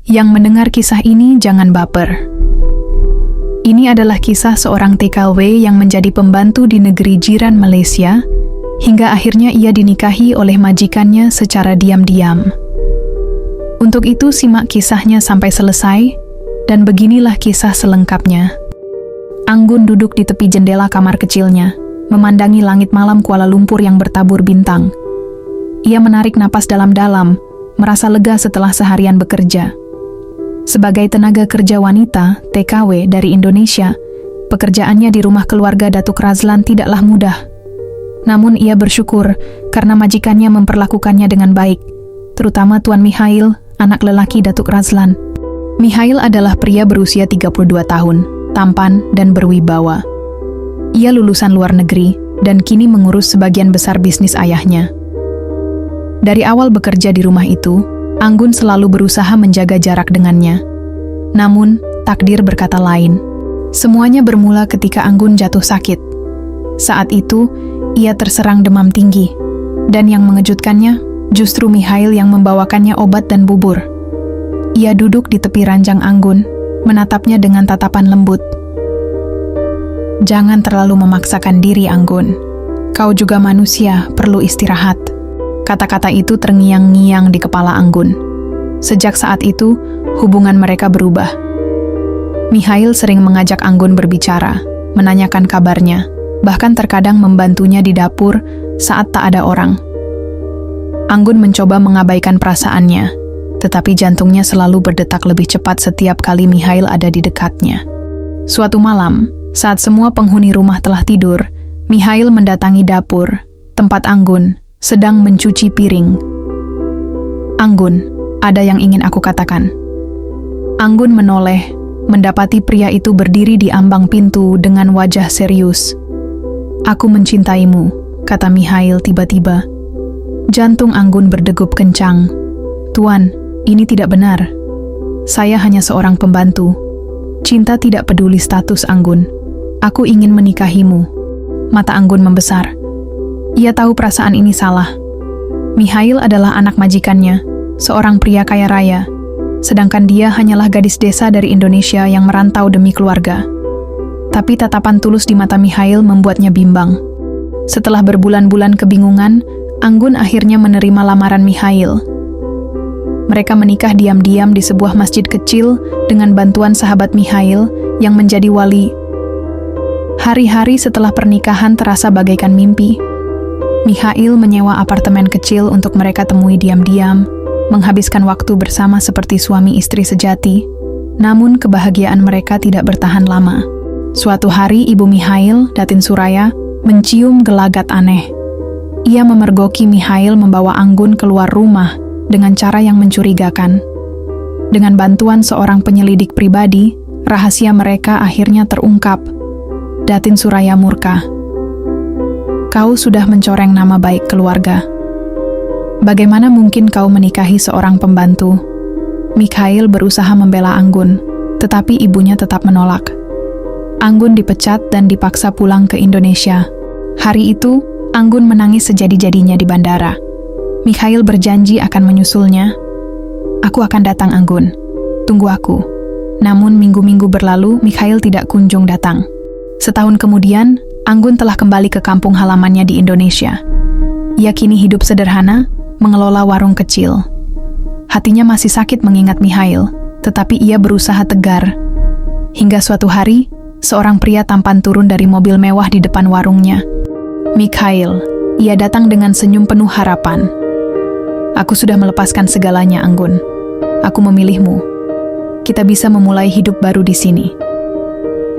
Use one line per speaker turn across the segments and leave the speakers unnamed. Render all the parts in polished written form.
Yang mendengar kisah ini jangan baper. Ini adalah kisah seorang TKW yang menjadi pembantu di negeri jiran Malaysia, hingga akhirnya ia dinikahi oleh majikannya secara diam-diam. Untuk itu simak kisahnya sampai selesai, dan beginilah kisah selengkapnya. Anggun duduk di tepi jendela kamar kecilnya, memandangi langit malam Kuala Lumpur yang bertabur bintang. Ia menarik napas dalam-dalam, merasa lega setelah seharian bekerja. Sebagai tenaga kerja wanita, TKW dari Indonesia, pekerjaannya di rumah keluarga Datuk Razlan tidaklah mudah. Namun ia bersyukur karena majikannya memperlakukannya dengan baik, terutama Tuan Mihail, anak lelaki Datuk Razlan. Mihail adalah pria berusia 32 tahun, tampan dan berwibawa. Ia lulusan luar negeri dan kini mengurus sebagian besar bisnis ayahnya. Dari awal bekerja di rumah itu, Anggun selalu berusaha menjaga jarak dengannya. Namun, takdir berkata lain. Semuanya bermula ketika Anggun jatuh sakit. Saat itu, ia terserang demam tinggi. Dan yang mengejutkannya, justru Mihail yang membawakannya obat dan bubur. Ia duduk di tepi ranjang Anggun, menatapnya dengan tatapan lembut. "Jangan terlalu memaksakan diri, Anggun. Kau juga manusia, perlu istirahat." Kata-kata itu terngiang-ngiang di kepala Anggun. Sejak saat itu, hubungan mereka berubah. Mihail sering mengajak Anggun berbicara, menanyakan kabarnya, bahkan terkadang membantunya di dapur saat tak ada orang. Anggun mencoba mengabaikan perasaannya, tetapi jantungnya selalu berdetak lebih cepat setiap kali Mihail ada di dekatnya. Suatu malam, saat semua penghuni rumah telah tidur, Mihail mendatangi dapur, tempat Anggun sedang mencuci piring. "Anggun, ada yang ingin aku katakan." Anggun menoleh, mendapati pria itu berdiri di ambang pintu dengan wajah serius. "Aku mencintaimu," kata Mihail tiba-tiba. Jantung Anggun berdegup kencang. "Tuan, ini tidak benar. Saya hanya seorang pembantu. Cinta tidak peduli status, Anggun. Aku ingin menikahimu." Mata Anggun membesar. Ia tahu perasaan ini salah. Mihail adalah anak majikannya, seorang pria kaya raya, sedangkan dia hanyalah gadis desa dari Indonesia yang merantau demi keluarga. Tapi tatapan tulus di mata Mihail membuatnya bimbang. Setelah berbulan-bulan kebingungan, Anggun akhirnya menerima lamaran Mihail. Mereka menikah diam-diam di sebuah masjid kecil dengan bantuan sahabat Mihail yang menjadi wali. Hari-hari setelah pernikahan terasa bagaikan mimpi. Mihail menyewa apartemen kecil untuk mereka temui diam-diam, menghabiskan waktu bersama seperti suami istri sejati. Namun kebahagiaan mereka tidak bertahan lama. Suatu hari ibu Mihail, Datin Suraya, mencium gelagat aneh. Ia memergoki Mihail membawa Anggun keluar rumah dengan cara yang mencurigakan. Dengan bantuan seorang penyelidik pribadi, rahasia mereka akhirnya terungkap. Datin Suraya murka. "Kau sudah mencoreng nama baik keluarga. Bagaimana mungkin kau menikahi seorang pembantu?" Mihail berusaha membela Anggun, tetapi ibunya tetap menolak. Anggun dipecat dan dipaksa pulang ke Indonesia. Hari itu, Anggun menangis sejadi-jadinya di bandara. Mihail berjanji akan menyusulnya. "Aku akan datang, Anggun. Tunggu aku." Namun minggu-minggu berlalu, Mihail tidak kunjung datang. Setahun kemudian, Anggun telah kembali ke kampung halamannya di Indonesia. Ia kini hidup sederhana, mengelola warung kecil. Hatinya masih sakit mengingat Mihail, tetapi ia berusaha tegar. Hingga suatu hari, seorang pria tampan turun dari mobil mewah di depan warungnya. "Mihail," ia datang dengan senyum penuh harapan. "Aku sudah melepaskan segalanya, Anggun. Aku memilihmu. Kita bisa memulai hidup baru di sini."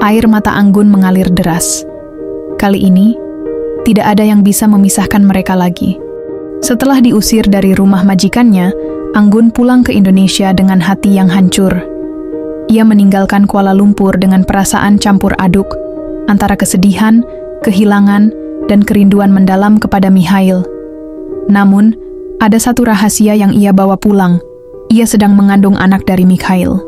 Air mata Anggun mengalir deras. Kali ini, tidak ada yang bisa memisahkan mereka lagi. Setelah diusir dari rumah majikannya, Anggun pulang ke Indonesia dengan hati yang hancur. Ia meninggalkan Kuala Lumpur dengan perasaan campur aduk, antara kesedihan, kehilangan, dan kerinduan mendalam kepada Mihail. Namun, ada satu rahasia yang ia bawa pulang. Ia sedang mengandung anak dari Mihail.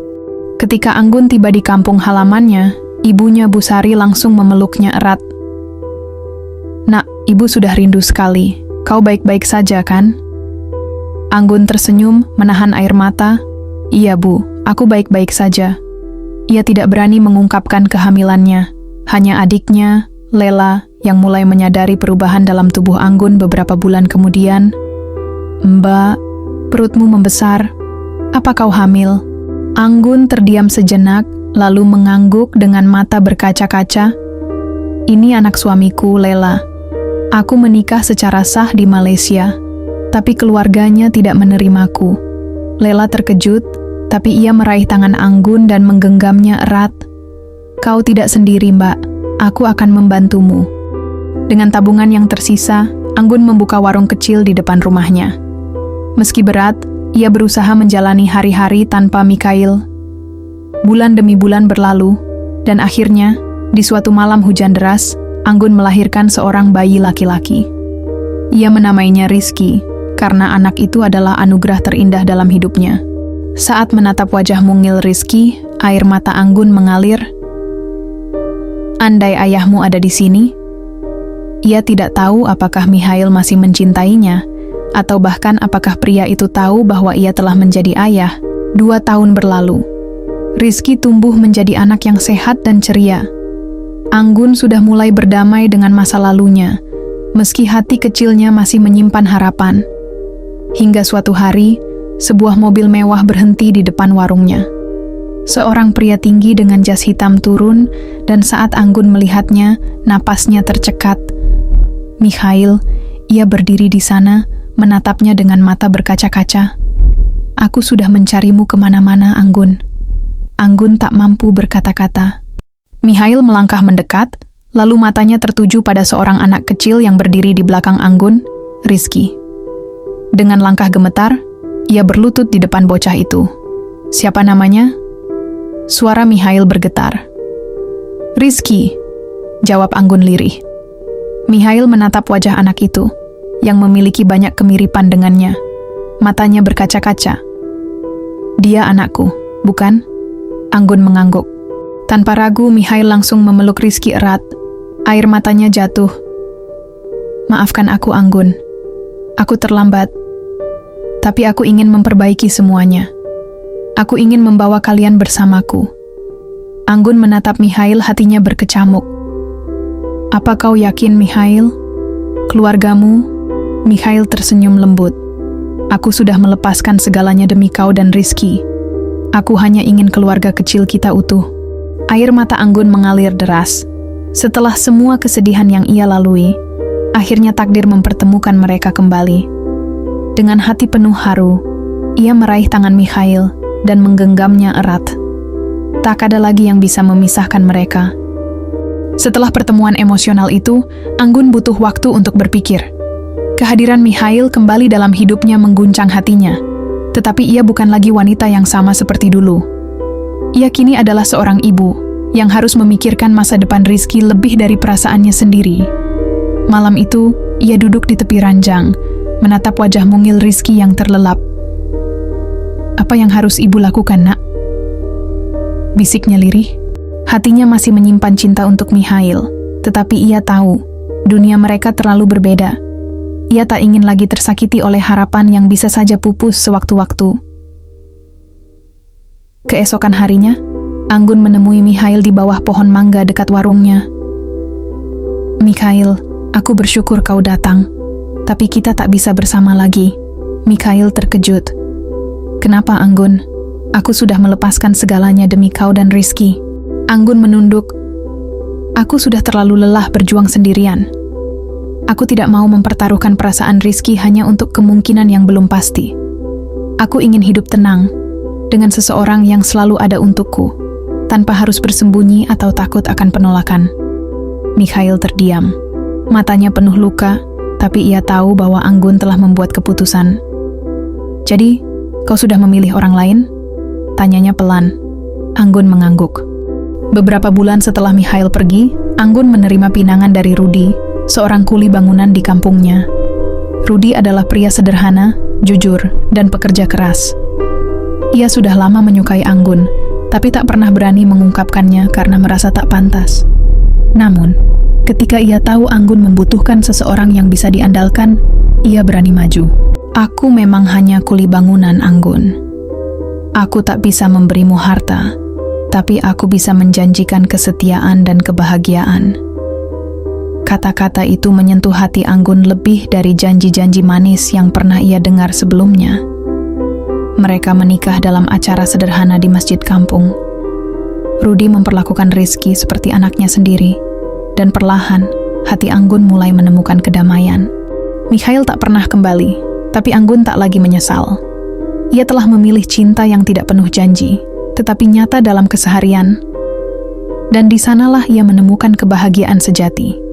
Ketika Anggun tiba di kampung halamannya, ibunya Bu Sari langsung memeluknya erat. "Nak, ibu sudah rindu sekali. Kau baik-baik saja kan?" Anggun tersenyum, menahan air mata, Iya Bu, aku baik-baik saja. Ia tidak berani mengungkapkan kehamilannya. Hanya adiknya, Lela, yang mulai menyadari perubahan dalam tubuh Anggun beberapa bulan kemudian. Mbak, perutmu membesar. Apa kau hamil? Anggun terdiam sejenak, lalu mengangguk dengan mata berkaca-kaca. Ini anak suamiku, Lela. Aku menikah secara sah di Malaysia, tapi keluarganya tidak menerimaku. Lela terkejut, tapi ia meraih tangan Anggun dan menggenggamnya erat. Kau tidak sendiri, Mbak. Aku akan membantumu. Dengan tabungan yang tersisa, Anggun membuka warung kecil di depan rumahnya. Meski berat, ia berusaha menjalani hari-hari tanpa Mikhail. Bulan demi bulan berlalu, dan akhirnya, di suatu malam hujan deras, Anggun melahirkan seorang bayi laki-laki. Ia menamainya Rizky, karena anak itu adalah anugerah terindah dalam hidupnya. Saat menatap wajah mungil Rizky, air mata Anggun mengalir. Andai ayahmu ada di sini, ia tidak tahu apakah Mikhail masih mencintainya, atau bahkan apakah pria itu tahu bahwa ia telah menjadi ayah. 2 tahun berlalu. Rizky tumbuh menjadi anak yang sehat dan ceria. Anggun sudah mulai berdamai dengan masa lalunya, meski hati kecilnya masih menyimpan harapan. Hingga suatu hari, sebuah mobil mewah berhenti di depan warungnya. Seorang pria tinggi dengan jas hitam turun, dan saat Anggun melihatnya, napasnya tercekat. Mikhail, ia berdiri di sana, menatapnya dengan mata berkaca-kaca. Aku sudah mencarimu kemana-mana, Anggun. Anggun tak mampu berkata-kata. Mikhail melangkah mendekat, lalu matanya tertuju pada seorang anak kecil yang berdiri di belakang Anggun, Rizky. Dengan langkah gemetar, ia berlutut di depan bocah itu. Siapa namanya? Suara Mikhail bergetar. Rizky, jawab Anggun lirih. Mikhail menatap wajah anak itu, yang memiliki banyak kemiripan dengannya. Matanya berkaca-kaca. Dia anakku, bukan? Anggun mengangguk. Tanpa ragu, Mikhail langsung memeluk Rizky erat. Air matanya jatuh. Maafkan aku, Anggun. Aku terlambat. Tapi aku ingin memperbaiki semuanya. Aku ingin membawa kalian bersamaku. Anggun menatap Mikhail, hatinya berkecamuk. Apa kau yakin, Mikhail? Keluargamu? Mikhail tersenyum lembut. Aku sudah melepaskan segalanya demi kau dan Rizky. Aku hanya ingin keluarga kecil kita utuh. Air mata Anggun mengalir deras. Setelah semua kesedihan yang ia lalui, akhirnya takdir mempertemukan mereka kembali. Dengan hati penuh haru, ia meraih tangan Mikhail dan menggenggamnya erat. Tak ada lagi yang bisa memisahkan mereka. Setelah pertemuan emosional itu, Anggun butuh waktu untuk berpikir. Kehadiran Mikhail kembali dalam hidupnya mengguncang hatinya, tetapi ia bukan lagi wanita yang sama seperti dulu. Ia kini adalah seorang ibu yang harus memikirkan masa depan Rizky lebih dari perasaannya sendiri. Malam itu, ia duduk di tepi ranjang, menatap wajah mungil Rizky yang terlelap. Apa yang harus ibu lakukan, nak? Bisiknya lirih. Hatinya masih menyimpan cinta untuk Mikhail, tetapi ia tahu, dunia mereka terlalu berbeda. Ia tak ingin lagi tersakiti oleh harapan yang bisa saja pupus sewaktu-waktu. Keesokan harinya, Anggun menemui Mikhail di bawah pohon mangga dekat warungnya. Mikhail, aku bersyukur kau datang. Tapi kita tak bisa bersama lagi. Mikhail terkejut. Kenapa, Anggun? Aku sudah melepaskan segalanya demi kau dan Rizky. Anggun menunduk. Aku sudah terlalu lelah berjuang sendirian. Aku tidak mau mempertaruhkan perasaan Rizky hanya untuk kemungkinan yang belum pasti. Aku ingin hidup tenang, dengan seseorang yang selalu ada untukku, tanpa harus bersembunyi atau takut akan penolakan. Mikhail terdiam. Matanya penuh luka, tapi ia tahu bahwa Anggun telah membuat keputusan. Jadi, kau sudah memilih orang lain? Tanyanya pelan. Anggun mengangguk. Beberapa bulan setelah Mikhail pergi, Anggun menerima pinangan dari Rudi, seorang kuli bangunan di kampungnya. Rudi adalah pria sederhana, jujur, dan pekerja keras. Ia sudah lama menyukai Anggun, tapi tak pernah berani mengungkapkannya karena merasa tak pantas. Namun, ketika ia tahu Anggun membutuhkan seseorang yang bisa diandalkan, ia berani maju. Aku memang hanya kuli bangunan, Anggun. Aku tak bisa memberimu harta, tapi aku bisa menjanjikan kesetiaan dan kebahagiaan. Kata-kata itu menyentuh hati Anggun lebih dari janji-janji manis yang pernah ia dengar sebelumnya. Mereka menikah dalam acara sederhana di masjid kampung. Rudi memperlakukan Rizky seperti anaknya sendiri, dan perlahan hati Anggun mulai menemukan kedamaian. Mikhail tak pernah kembali, tapi Anggun tak lagi menyesal. Ia telah memilih cinta yang tidak penuh janji, tetapi nyata dalam keseharian. Dan di sanalah ia menemukan kebahagiaan sejati.